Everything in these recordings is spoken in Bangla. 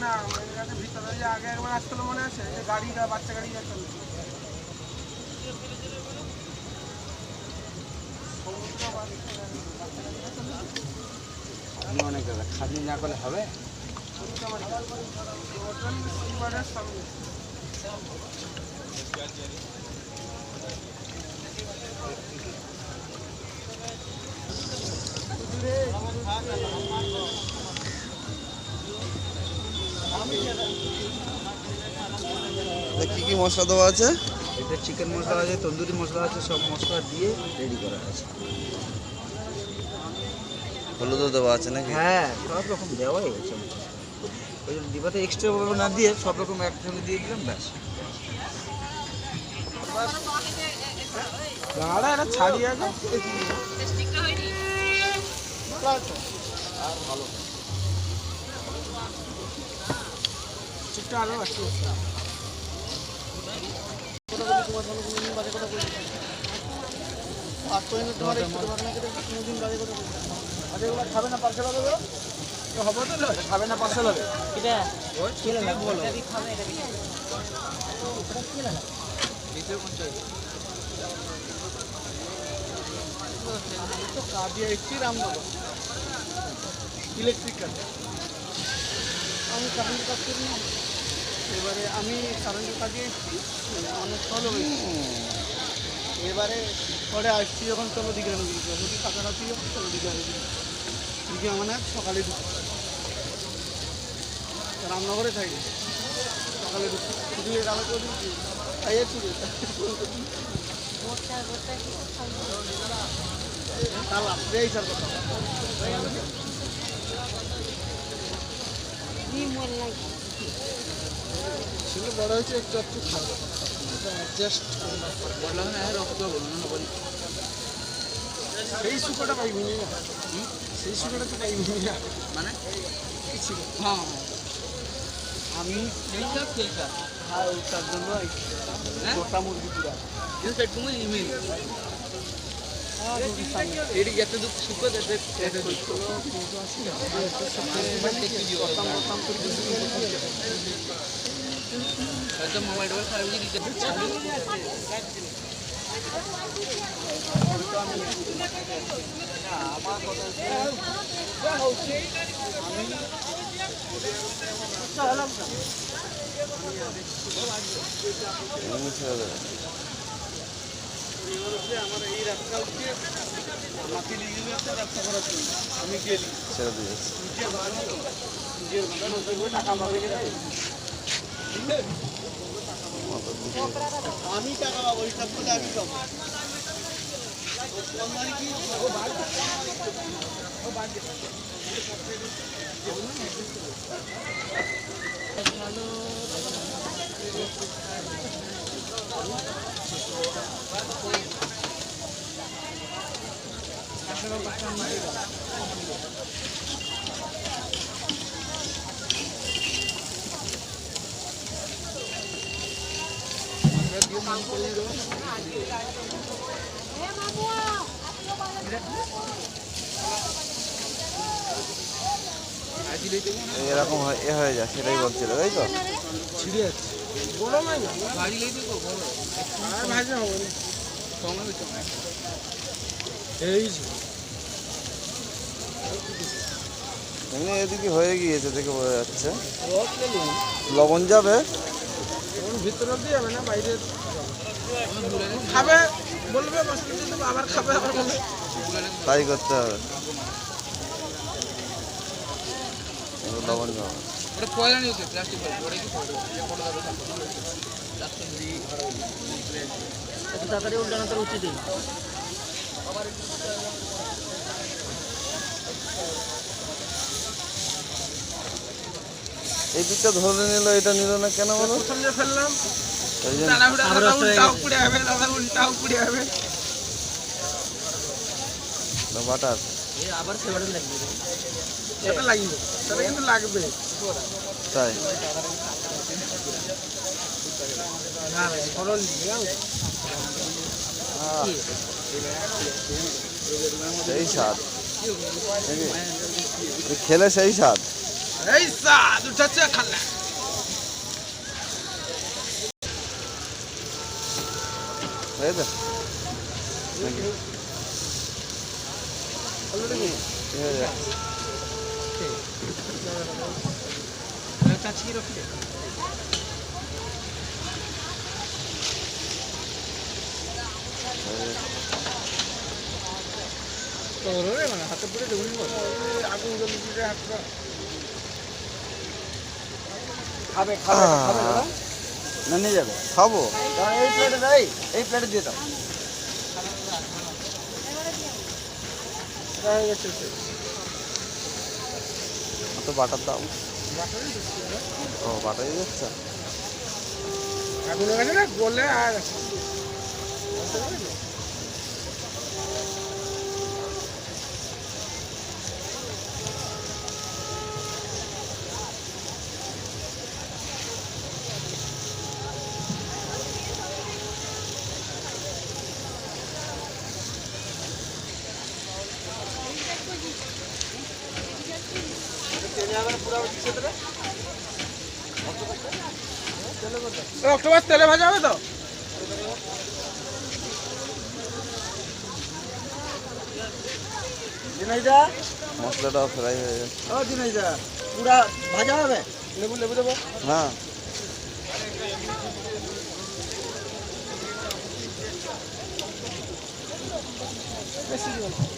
না মেনঘাটের ভিতরে যে আগে একবার আসছিল মনে আছে যে গাড়িটা বাচ্চা গাড়ি যাচ্ছে অনেক দাদা খালি না করলে হবে কি কি মশলা দেওয়া আছে? এটা চিকেন মশলা আছে, তন্দুরি মশলা আছে, সব মশলা দিয়ে রেডি করা আছে। হলুদও দেওয়া আছে নাকি? হ্যাঁ, সব রকম দেওয়াই আছে। ওই ডিবাতে এক্সট্রা না দিয়ে সব রকম একসঙ্গে দিয়ে দিলাম, ব্যাস। ছাড়িয়ে আর ভালো চিকটা আরো আসছে খাবে না পার্সেল হবে হবে তো খাবে না পার্সেল হবে কাজে এসছি রামনগর ইলেকট্রিক কাজ আমি কারেন্টের কাজ করি না এবারে আমি কারেন্টের কাজে এসেছি অনেক ভালো হয়েছি এবারে পরে আসছি যখন চলো দিকে যদি কাছাকাছি চলো দিকে দিকে মানে সকালে ঢুকি রামনগরে থাকি সকালে ঢুকি শুধু রান্না করে দিচ্ছি তাই একটু ছিল বড় হয়েছে একটু একটু খাবো অ্যাডজাস্ট সেই সুখটা পাইবি না সেই সুখটা তো পাইবি না মানে ছিল হ্যাঁ আমি হ্যাঁ তার জন্য গোটা মুরগি পুরা এত দুঃখ সুখ মোবাইল খারাপ দিতে আমার এই রাস্তা হচ্ছে মাটি লিগে একটা রাস্তা করার জন্য আমি গেলি ছেড়ে দিয়েছি। টাকা পাবে আমি টাকা পাবো হিসাব করলে আমি পাবো এরকম এ হয়ে যায়, সেটাই বলছিল, তাই তো? ছিঁড়ে যাচ্ছে বড় নয় না ভাজি লেগে তো বড় আর ভাজি হবে না এই এমনি এদিকে হয়ে গিয়েছে দেখে বোঝা যাচ্ছে। লবণ যাবে ভিতরে দিয়ে যাবে না বাইরে খাবে বলবে আবার খাবে আবার বলবে তাই করতে হবে। লবণ যাবে পয়লা নিয়েছে প্লাস্টিক তাড়াতাড়ি উল্টানো তোর উচিত এই দিকটা ধরে নিল, এটা নিল না কেন বলো? প্রথম যে ফেললাম ওই জন্য উল্টাও পুড়ে যাবে উল্টাও পুড়ে যাবে বাটার আবার সেবারে লাগবে সেটা লাগবে সেটা কিন্তু লাগবে তাই না সরল দিয়ে সেই স্বাদ খেলে সেই স্বাদ। এই সাদ উঠাচ্ছে খালা তাই তো কাছিয়ে রাখি দে মানে হাতে পড়ে দেখুন আগুন জ্বলি দিয়ে হাতটা খাবে খাবে খাবে ওরা না নিয়ে যাবে খাবো কারণ এই প্লেটে দেয় এই প্লেটে দিয়ে দাও হয়ে গেছে তো বাটার দাও ও বাটাই যাচ্ছে আগুনের কাছে না বললে আর অক্টোপাস তেলে ভাজা হবে তো জিনাইদা মশলাটাও ফ্রাই হয়ে যাচ্ছে ও জিনাইদা পুরা ভাজা হবে লেবু লেবু দেবো হ্যাঁ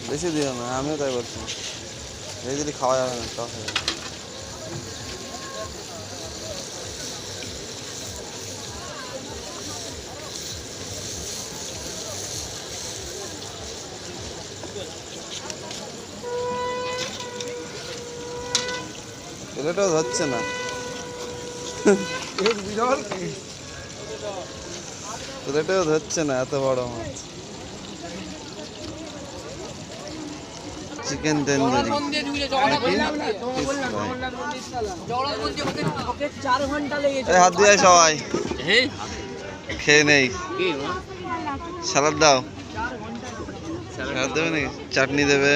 বেশি দিও না আমিও তাই বলছি এই যদি খাওয়া যাবে না টক হয়ে যাবে ছেলেটাও ধরছে না ছেলেটাও ধরছে না এত বড় মাছ চিকেন তন্দুরি এই হাত দিয়ে আয় সবাই খেয়ে নেই স্যালাড দাও স্যালাড দেবে নাকি চাটনি দেবে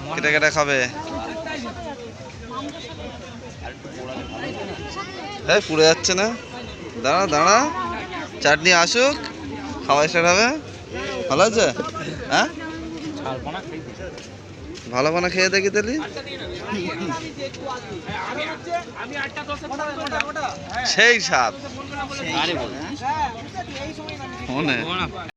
কেটে কেটে খাবে এই পুড়ে যাচ্ছে না দাঁড়া দাঁড়া চাটনি আসুক খাওয়া স্টার্ট হবে ভালো আছে হ্যাঁ ভালো বানা খেয়ে দেখি তাহলে সেই স্বাদ মনে